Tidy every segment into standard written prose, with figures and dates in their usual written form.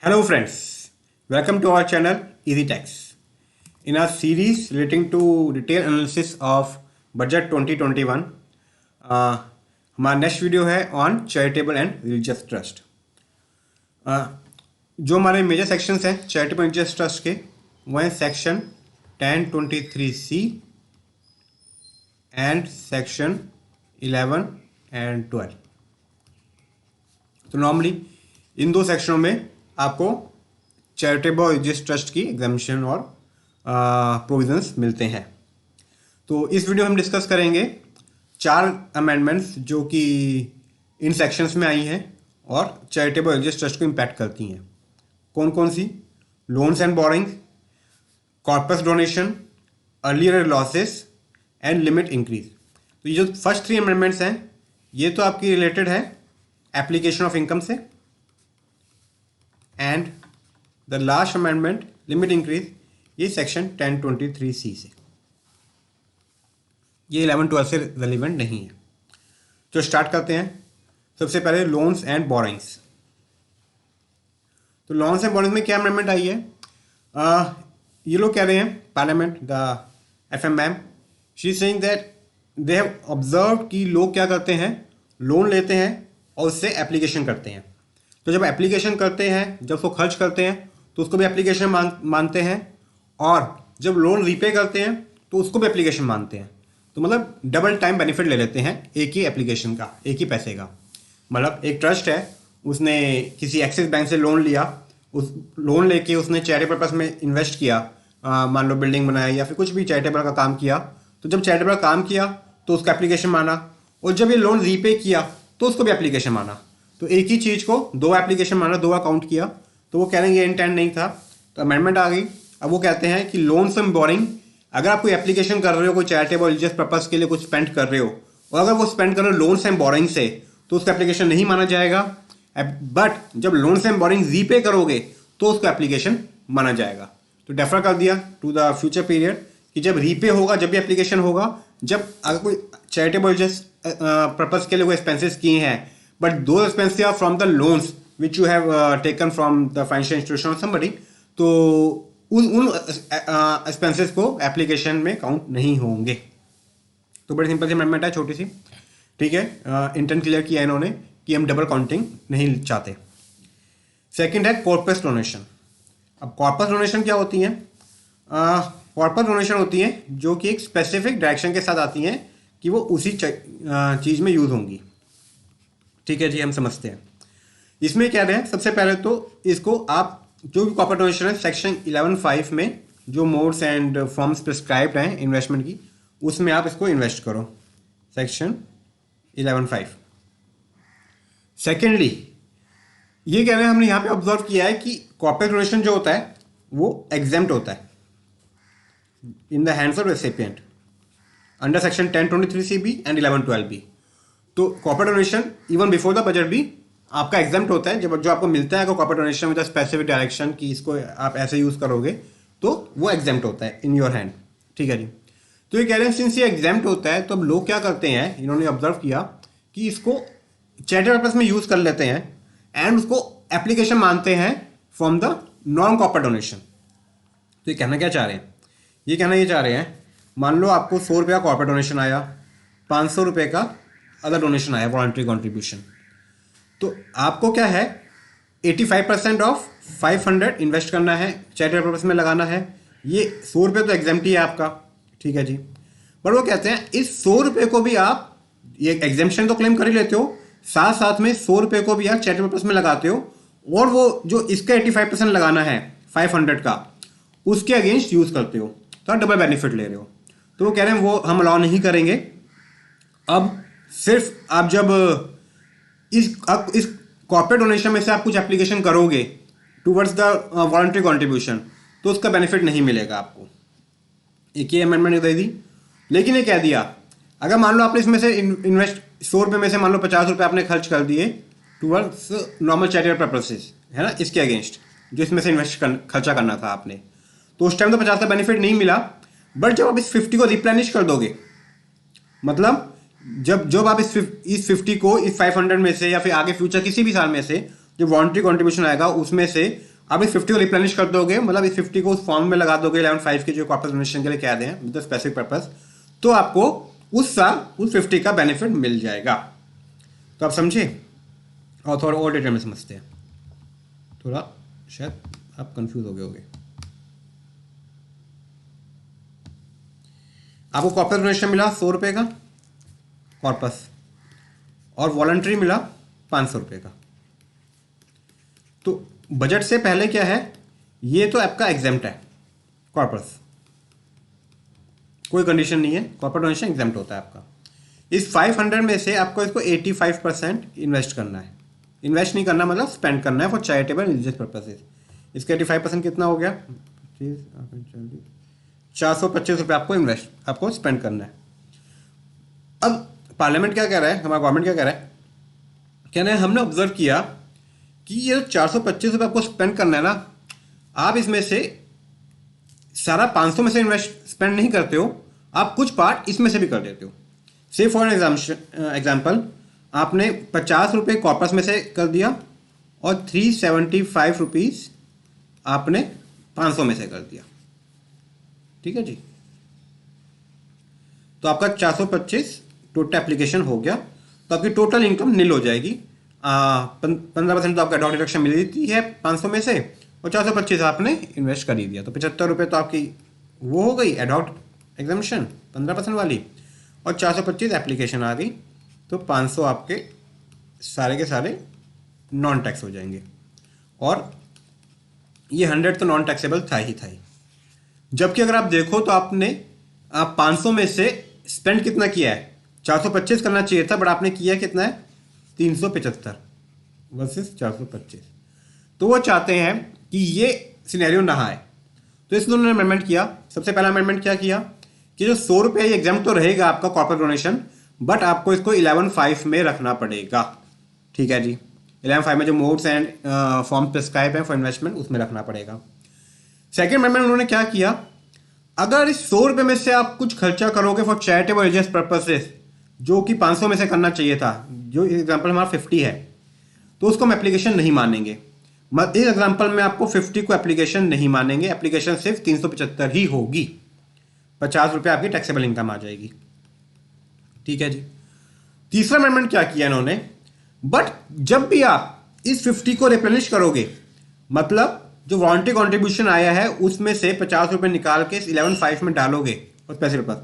Hello friends, welcome to our channel Easy Tax. In our series relating to detailed analysis of budget 2021, हमारा next video है on charitable and religious trust. जो हमारे major sections हैं charitable religious trust के वो हैं section 1023C and section 11 and 12। तो normally in दो सेक्शनों में आपको चैरिटेबल रिलीजियस ट्रस्ट की एग्जामिनेशन और प्रोविजंस मिलते हैं। तो इस वीडियो में हम डिस्कस करेंगे 4 अमेंडमेंट्स जो कि इन सेक्शंस में आई हैं और चैरिटेबल रिलीजियस ट्रस्ट को इम्पैक्ट करती हैं। कौन कौन सी? Loans and borrowings, corpus donation, earlier losses and limit increase. तो ये जो फर्स्ट 3 अमेंडमेंट्स हैं ये तो आपकी रिलेटेड है एप्लीकेशन ऑफ इनकम से, and the last amendment limit increase ये सेक्शन 1023C से, ये 11-12 से रेलिवेंट नहीं है। तो स्टार्ट करते हैं। सबसे पहले लोन्स एंड बोरिंग्स। तो लोन्स एंड बोरिंग्स में क्या अमेंडमेंट आई है? ये लोग कह रहे हैं parliament, the FMM, she is saying that they have observe कि लोग क्या करते हैं, लोन लेते हैं और उससे एप्लीकेशन करते हैं। तो जब एप्लीकेशन करते हैं, जब उसको खर्च करते हैं तो उसको भी एप्लीकेशन मानते हैं, और जब लोन रीपे करते हैं तो उसको भी एप्लीकेशन मानते हैं। तो मतलब डबल टाइम बेनिफिट ले लेते हैं एक ही एप्लीकेशन का, एक ही पैसे का। मतलब एक ट्रस्ट है, उसने किसी एक्सिस बैंक से लोन लिया, उस लोन लेके उसने चैरिटेबल पर्पस में इन्वेस्ट किया, मान लो बिल्डिंग बनाया या फिर कुछ भी चैरिटेबल का काम किया। तो जब चैरिटेबल काम किया तो उसका एप्लीकेशन माना, और जब ये लोन रीपे किया तो उसको भी एप्लीकेशन माना। तो एक ही चीज़ को 2 एप्लीकेशन माना, 2 अकाउंट किया। तो वो कह रहे हैं ये इंटेंट नहीं था, तो अमेंडमेंट आ गई। अब वो कहते हैं कि लोन्स एंड बोरिंग, अगर आप कोई एप्लीकेशन कर रहे हो, कोई चैरिटेबल रिलीजियस पर्पस के लिए कुछ स्पेंड कर रहे हो, और अगर वो स्पेंड कर रहे हो लोन्स एंड बोरिंग से, तो उसका एप्लीकेशन नहीं माना जाएगा। बट जब लोन्स एंड बोरिंग रीपे करोगे तो उसका एप्लीकेशन माना जाएगा। तो डेफर कर दिया टू द फ्यूचर पीरियड कि जब रीपे होगा, जब भी एप्लीकेशन होगा, जब अगर कोई चैरिटेबल रिलीजियस पर्पस के लिए कोई एक्सपेंसेस किए हैं, but those expenses are from the loans which you have taken from the financial institution of somebody, तो उन एक्सपेंसेस को एप्लीकेशन में काउंट नहीं होंगे। तो बड़ी सिंपल सी अमेंडमेंट है, छोटी सी, ठीक है। इंटेंट क्लियर किया इन्होंने कि हम डबल काउंटिंग नहीं चाहते। सेकंड है कॉर्पस डोनेशन। अब कॉर्पस डोनेशन क्या होती है? कॉर्पस डोनेशन होती है जो कि एक स्पेसिफिक डायरेक्शन के साथ आती हैं कि वो उसी चीज़ में यूज़ होंगी, ठीक है जी, हम समझते हैं। इसमें क्या है, सबसे पहले तो इसको आप जो भी कॉर्पोरेट डोनेशन है सेक्शन 11(5) में जो मोड्स एंड फॉर्म्स प्रिस्क्राइब्ड हैं इन्वेस्टमेंट की, उसमें आप इसको इन्वेस्ट करो, सेक्शन 11(5). सेकेंडली ये कह रहे हैं, हमने यहाँ पे ऑब्जर्व किया है कि कॉर्पोरेट डोनेशन जो होता है वो एग्जेम्प्ट होता है in the hands of recipient under section 1023CB and 1112B। तो corporate donation even before the budget भी आपका एग्जाम्प्ट होता है। जब जो आपको मिलता है अगर corporate donation with specific direction कि इसको आप ऐसे यूज़ करोगे, तो वो एग्जाम्प्ट होता है इन योर हैंड, ठीक है जी। तो ये कह रहे हैं सिंस ये एग्जाम्प्ट होता है तो अब लोग क्या करते हैं, इन्होंने ऑब्जर्व किया कि इसको चैरिटेबल पर्पस में यूज़ कर लेते हैं एंड उसको एप्लीकेशन मानते हैं from the non corporate donation. तो ये कहना क्या चाह रहे हैं? ये कहना ये चाह रहे हैं, मान लो आपको 100 रुपये का कॉर्पोरेट डोनेशन आया, 500 रुपये का अदर डोनेशन आया, वॉलंटरी कॉन्ट्रीब्यूशन। तो आपको क्या है, 85% ऑफ 500 इन्वेस्ट करना है, चैरिटेबल पर्पस में लगाना है। ये 100 रुपये तो एग्जाम्प्ट ही है आपका, ठीक है जी। पर वो कहते हैं इस 100 रुपये को भी आप, ये एग्जाम्पशन तो क्लेम कर ही लेते हो, साथ साथ में 100 रुपये को भी आप चैरिटेबल पर्पस में लगाते हो, और वो जो इसका 85% लगाना है 500 का, उसके अगेंस्ट यूज़ करते हो, तो आप डबल बेनिफिट ले रहे हो। तो वो कह रहे हैं वो हम अलाउ नहीं करेंगे। अब सिर्फ आप जब इस कॉर्पोरेट डोनेशन में से आप कुछ एप्लीकेशन करोगे टूवर्ड्स द वॉलंटरी कॉन्ट्रीब्यूशन, तो उसका बेनिफिट नहीं मिलेगा आपको। एक ही अमेंडमेंट दे दी, लेकिन ये कह दिया अगर मान लो आपने इसमें से इन्वेस्ट 100 रुपये में से मान लो 50 रुपये आपने खर्च कर दिए टूवर्ड्स नॉर्मल चैरिटेबल पर्पसेस, है ना, इसके अगेंस्ट जो इसमें से खर्चा करना था आपने, तो उस टाइम तो 50 का बेनिफिट नहीं मिला। बट जब आप इस 50 को रिप्लेनिश कर दोगे, मतलब जब आप इस 50 को इस 500 में से या फिर आगे फ्यूचर किसी भी साल में से जो वॉलंटरी कॉन्ट्रीब्यूशन आएगा उसमें से आप इस 50 को रिप्लेनिश कर दोगे, मतलब इस 50 को उस फॉर्म में लगा दोगे 11.5 के जो कॉर्पोरेट डोनेशन के लिए कह दें विद स्पेसिफिक पर्पस, तो आपको उस साल उस 50 का बेनिफिट मिल जाएगा। तो आप समझे, और थोड़ा और डिटेल में समझते हैं, थोड़ा शायद आप कंफ्यूज हो गए होंगे। आपको कॉर्पोरेट डोनेशन मिला 100 रुपये का कॉर्पस, और वॉलंटरी मिला 500 रुपये का। तो बजट से पहले क्या है, ये तो आपका एग्जेम्प्ट है कॉर्पस, कोई कंडीशन नहीं है, कॉर्पोरेट डोनेशन एग्जेम्प्ट होता है आपका। इस 500 में से आपको इसको 85% इन्वेस्ट करना है। इन्वेस्ट नहीं करना मतलब स्पेंड करना है फॉर चैरिटेबल रिलीजियस पर्पसेज। इसका 85% कितना हो गया, 425 रुपये आपको स्पेंड करना है। अब पार्लियामेंट क्या कह रहा है, हमारा गवर्नमेंट क्या कह रहा है, कहना है हमने ऑब्जर्व किया कि ये 425 रुपये आपको स्पेंड करना है ना, आप इसमें से सारा 500 में से स्पेंड नहीं करते हो, आप कुछ पार्ट इसमें से भी कर देते हो। से फॉर एग्जाम्पल आपने 50 रुपये कॉर्पस में से कर दिया और 375 रुपीज़ आपने 500 में से कर दिया, ठीक है जी। तो आपका 425 टोटल एप्लीकेशन हो गया, तो आपकी टोटल इनकम निल हो जाएगी। 15% तो आपका एडॉक डिडक्शन मिल रही है 500 में से, और 425 आपने इन्वेस्ट कर ही दिया, तो 75 रुपये तो आपकी वो हो गई एडॉक एग्जाम्पशन 15% वाली, और 425 एप्लीकेशन आ गई, तो 500 आपके सारे के सारे नॉन टैक्स हो जाएंगे। और ये 100 तो नॉन टैक्सेबल था ही। जबकि अगर आप देखो तो आपने 500 में से स्पेंड कितना किया है, 425 करना चाहिए था, बट आपने किया कितना है 375 वर्सेस 425। तो वो चाहते हैं कि ये सिनेरियो ना आए, तो इसलिए उन्होंने अमेंडमेंट किया। सबसे पहला अमेंडमेंट क्या किया कि जो 100 रुपये एग्जाम तो रहेगा आपका कॉर्पोरेट डोनेशन, बट आपको इसको 11.5 में रखना पड़ेगा, ठीक है जी। 11.5 में जो मोड्स एंड फॉर्म प्रिस्क्राइब है फॉर इन्वेस्टमेंट, उसमें रखना पड़ेगा। सेकेंड अमेंडमेंट उन्होंने क्या किया, अगर इस 100 रुपये में से आप कुछ खर्चा करोगे फॉर चैरिटेबल रिलीजियस पर्पसेस, जो कि 500 में से करना चाहिए था, जो एग्जाम्पल हमारा 50 है, तो उसको हम एप्लीकेशन नहीं मानेंगे। इस एग्जाम्पल में आपको 50 को एप्लीकेशन नहीं मानेंगे, एप्लीकेशन सिर्फ 375 ही होगी, 50 रुपये आपकी टैक्सेबल इनकम आ जाएगी, ठीक है जी। तीसरा अमेंडमेंट क्या किया इन्होंने, बट जब भी आप इस 50 को रिप्लेनिश करोगे, मतलब जो वॉलंटरी कॉन्ट्रीब्यूशन आया है उसमें से 50 रुपये निकाल के इस 11.5 में डालोगे और पैसे पास,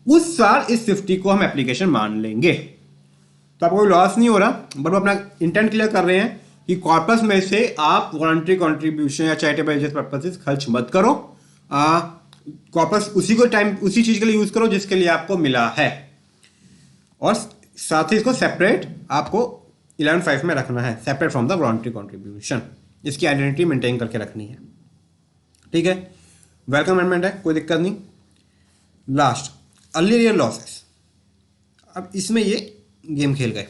उस साल इस 50 को हम एप्लीकेशन मान लेंगे। तो आपको कोई लॉस नहीं हो रहा, बट वो अपना इंटेंट क्लियर कर रहे हैं कि कॉर्पस में से आप वॉलंटरी कॉन्ट्रीब्यूशन या चैरिटेबल रिलीजियस पर्पसेस खर्च मत करो, कॉर्पस उसी चीज के लिए यूज करो जिसके लिए आपको मिला है, और साथ ही इसको सेपरेट आपको 11.5 में रखना है, separate from the voluntary contribution. इसकी आइडेंटिटी मेंटेन करके रखनी है, ठीक है। वेलकम अमेंडमेंट है, कोई दिक्कत नहीं। लास्ट अर्लियर ईयर लॉसेस, अब इसमें ये गेम खेल गए।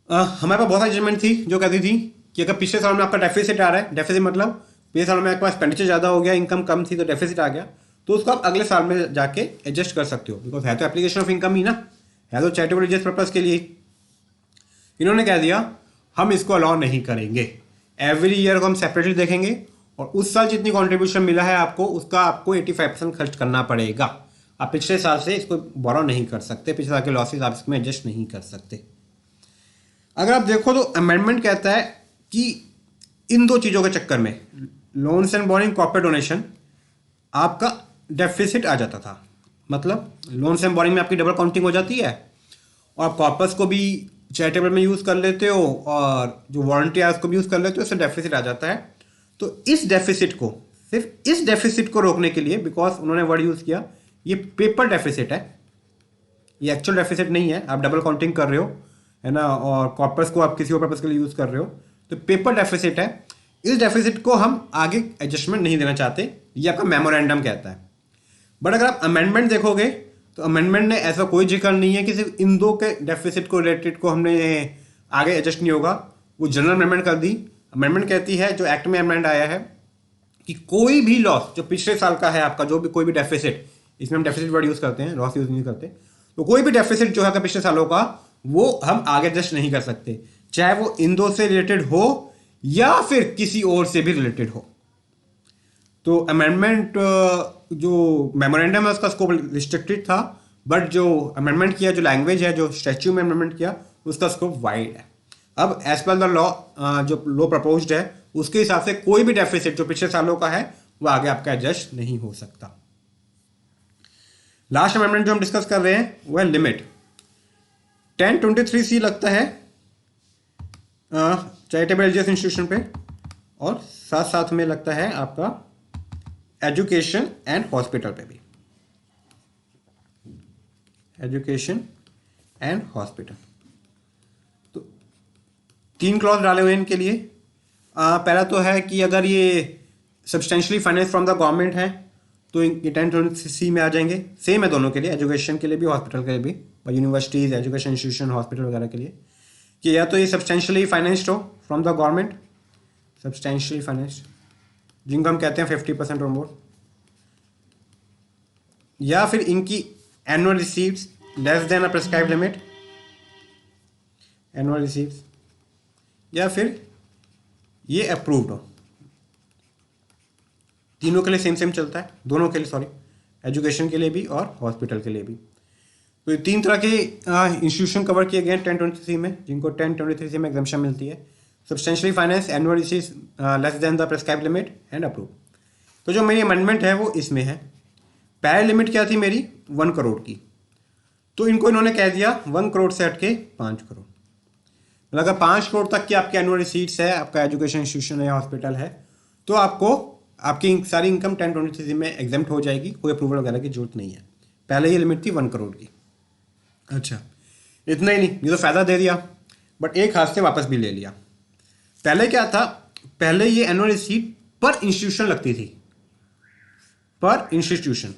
हमारे पास बहुत सारी जजमेंट थी जो कहती थी कि अगर पिछले साल में आपका डेफिसिट आ रहा है, डेफिसिट मतलब पिछले साल में आपके पास एक्सपेंडिचर ज़्यादा हो गया, इनकम कम थी तो डेफिसिट आ गया, तो उसको आप अगले साल में जाके एडजस्ट कर सकते हो, बिकॉज है तो एप्लीकेशन ऑफ इनकम ही ना, है तो चैरिटेबल रिलीजियस पर्पस के लिए। इन्होंने कह दिया हम इसको अलाउ नहीं करेंगे, एवरी ईयर को हम सेपरेटली देखेंगे, और उस साल जितनी कॉन्ट्रीब्यूशन मिला है आपको, उसका आपको 85% खर्च करना पड़ेगा। आप पिछले साल से इसको बोरो नहीं कर सकते, पिछले साल के लॉसेस आप इसमें एडजस्ट नहीं कर सकते। अगर आप देखो तो अमेंडमेंट कहता है कि इन दो चीज़ों के चक्कर में, loans and boring, corporate donation, आपका डेफिसिट आ जाता था। मतलब लोन्स एंड बोरिंग में आपकी डबल काउंटिंग हो जाती है, और आप कॉर्पस को भी चैरिटेबल में यूज़ कर लेते हो, और जो वारंटी है उसको भी यूज़ कर लेते हो, उससे डेफिसिट आ जाता है। तो इस डेफिसिट को, सिर्फ इस डेफिसिट को रोकने के लिए, बिकॉज उन्होंने वर्ड यूज़ किया ये पेपर डेफिसिट है, ये एक्चुअल डेफिसिट नहीं है, आप डबल काउंटिंग कर रहे हो, है ना, और कॉर्पस को आप किसी और पर्पस के लिए यूज़ कर रहे हो, तो पेपर डेफिसिट है। इस डेफिसिट को हम आगे एडजस्टमेंट नहीं देना चाहते, ये आपका मेमोरेंडम कहता है। बट अगर आप अमेंडमेंट देखोगे तो अमेंडमेंट ने ऐसा कोई जिक्र नहीं है कि सिर्फ इन दो के डेफिसिट को रिलेटेड को हमने आगे एडजस्ट नहीं होगा, वो जनरल अमेंडमेंट कर दी। अमेंडमेंट कहती है, जो एक्ट में अमेंडमेंट आया है, कि कोई भी लॉस जो पिछले साल का है आपका, जो भी कोई भी डेफिसिट, इसमें हम डेफिसिट वर्ड यूज़ करते हैं, लॉस यूज़ नहीं करते, तो कोई भी डेफिसिट जो है पिछले सालों का, वो हम आगे एडजस्ट नहीं कर सकते, चाहे वो इन दो से रिलेटेड हो या फिर किसी और से भी रिलेटेड हो। तो अमेंडमेंट जो मेमोरेंडम है उसका स्कोप रिस्ट्रिक्टेड था, बट जो अमेंडमेंट किया, जो लैंग्वेज है, जो स्टैच्यू में अमेंडमेंट किया, उसका स्कोप वाइड है। अब एज पर द लॉ, जो लॉ प्रपोज्ड है उसके हिसाब से कोई भी डेफिसिट जो पिछले सालों का है वो आगे आपका एडजस्ट नहीं हो सकता। लास्ट अमेंडमेंट जो हम डिस्कस कर रहे हैं वो है लिमिट। 1023C लगता है चैरिटेबल रिलीजियस इंस्टीट्यूशन पे, और साथ साथ में लगता है आपका एजुकेशन एंड हॉस्पिटल पे भी, एजुकेशन एंड हॉस्पिटल। तो 3 क्लॉज डाले हुए हैं इनके लिए। पहला तो है कि अगर ये substantially finance from the government है तो ये 1023C में आ जाएंगे। सेम है दोनों के लिए, एजुकेशन के लिए भी, हॉस्पिटल के लिए भी, यूनिवर्सिटीज़, एजुकेशन इंस्टीट्यूशन, हॉस्पिटल वगैरह के लिए, कि या तो ये सब्सटेंशियली फाइनेंस्ड हो from the government, substantially financed जिनको हम कहते हैं 50% और मोर, या फिर इनकी एनुअल रिसीव्स लेस देन अ प्रेस्क्राइब लिमिट, एनुअल रिसीव्स, या फिर ये अप्रूव्ड हो। तीनों के लिए सेम सेम चलता है, दोनों के लिए, सॉरी, एजुकेशन के लिए भी और हॉस्पिटल के लिए भी। तो ये 3 तरह के इंस्टीट्यूशन कवर किए गए हैं 1023C में, जिनको 1023C में एग्जाम्पशन मिलती है। Substantially finance, annual receives less than the prescribe limit and approve. तो जो मेरी अमेंडमेंट है वो इसमें है। पहले लिमिट क्या थी मेरी? 1 करोड़ की, तो इनको इन्होंने कह दिया 1 करोड़ से हटके 5 करोड़। मतलब अगर 5 करोड़ तक की आपकी एनुअल रिसीट्स है, आपका एजुकेशन इंस्टीट्यूशन है, हॉस्पिटल है, तो आपको आपकी सारी इनकम 1023C में एग्जेम्प्ट हो जाएगी, कोई अप्रूवल वगैरह की जरूरत नहीं है। पहले ये लिमिट थी 1 करोड़ की। अच्छा, इतना ही नहीं, ये तो फ़ायदा दे दिया, बट एक हाथ से वापस भी ले लिया। पहले क्या था? पहले ये एनुअल रिसीट पर इंस्टीट्यूशन लगती थी, पर इंस्टीट्यूशन,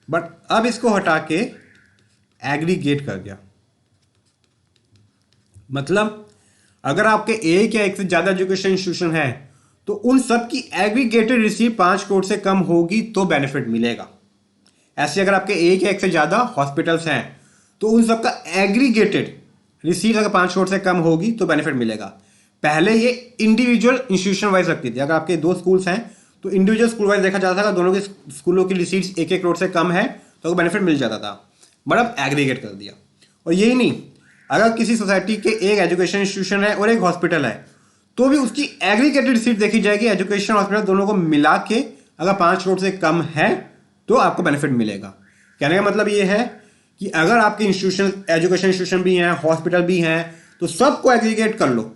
बट अब इसको हटा के एग्रीगेट कर दिया। मतलब अगर आपके एक या एक से ज़्यादा एजुकेशन इंस्टीट्यूशन है तो उन सब की एग्रीगेटेड रिसीट 5 करोड़ से कम होगी तो बेनिफिट मिलेगा। ऐसे अगर आपके एक या एक से ज़्यादा हॉस्पिटल्स हैं तो उन सब का एग्रीगेटेड रिसीट अगर 5 करोड़ से कम होगी तो बेनिफिट मिलेगा। पहले ये इंडिविजुअल इंस्टीट्यूशन वाइज रखती थी। अगर आपके 2 स्कूल्स हैं तो इंडिविजुअल स्कूल वाइज देखा जाता था, दोनों के स्कूलों की रिसीट्स 1-1 करोड़ से कम है तो बेनिफिट मिल जाता था, बट अब एग्रीगेट कर दिया। और यही नहीं, अगर किसी सोसाइटी के एक एजुकेशन इंस्टीट्यूशन है और एक हॉस्पिटल है तो भी उसकी एग्रीगेटेड रिसीट देखी जाएगी, एजुकेशन हॉस्पिटल दोनों को मिला के अगर 5 करोड़ से कम है तो आपको बेनिफिट मिलेगा। कहने का मतलब ये है कि अगर आपके इंस्टीट्यूशन, एजुकेशन इंस्टीट्यूशन भी हैं, हॉस्पिटल भी हैं, तो सबको एग्रीगेट कर लो।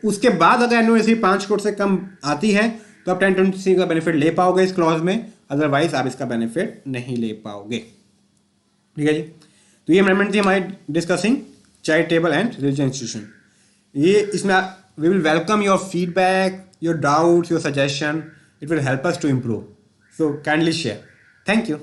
उसके बाद अगर एनुअल रिसीट 5 करोड़ से कम आती है तो आप 1023C का बेनिफिट ले पाओगे इस क्लॉज में, अदरवाइज आप इसका बेनिफिट नहीं ले पाओगे। ठीक है जी। तो ये अमेंडमेंट थी हमारी discussing charitable and religious institution. ये इसमें we will welcome your feedback, your doubts, your suggestion, it will help us to improve, so kindly share. Thank you.